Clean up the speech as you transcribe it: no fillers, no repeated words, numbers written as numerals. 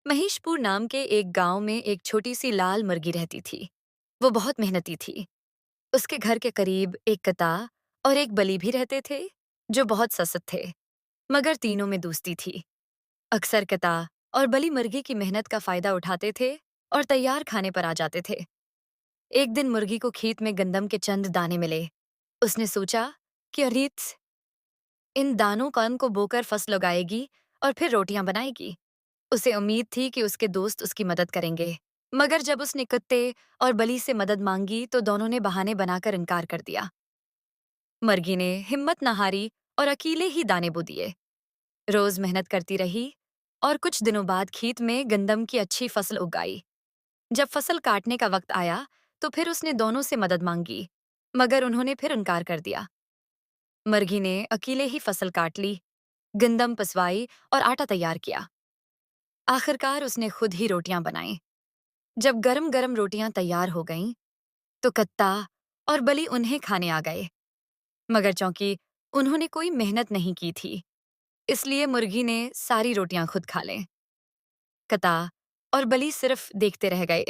महेशपुर नाम के एक गांव में एक छोटी सी लाल मुर्गी रहती थी। वो बहुत मेहनती थी। उसके घर के करीब एक कता और एक बलि भी रहते थे, जो बहुत सख्त थे, मगर तीनों में दोस्ती थी। अक्सर कता और बलि मुर्गी की मेहनत का फायदा उठाते थे और तैयार खाने पर आ जाते थे। एक दिन मुर्गी को खेत में गंदम के चंद दाने मिले। उसने सोचा कि अरे, इन दानों कन को बोकर फसल उगाएगी और फिर रोटियां बनाएगी। उसे उम्मीद थी कि उसके दोस्त उसकी मदद करेंगे, मगर जब उसने कुत्ते और बलि से मदद मांगी तो दोनों ने बहाने बनाकर इनकार कर दिया। मर्गी ने हिम्मत न हारी और अकेले ही दाने बो दिए। रोज मेहनत करती रही और कुछ दिनों बाद खेत में गंदम की अच्छी फसल उगाई। जब फसल काटने का वक्त आया तो फिर उसने दोनों से मदद मांगी, मगर उन्होंने फिर इनकार कर दिया। मर्गी ने अकेले ही फसल काट ली, गंदम पिसवाई और आटा तैयार किया। आखिरकार उसने खुद ही रोटियां बनाई। जब गरम गरम रोटियां तैयार हो गईं, तो कत्ता और बलि उन्हें खाने आ गए, मगर चूंकि उन्होंने कोई मेहनत नहीं की थी, इसलिए मुर्गी ने सारी रोटियां खुद खा लें। कत्ता और बलि सिर्फ देखते रह गए।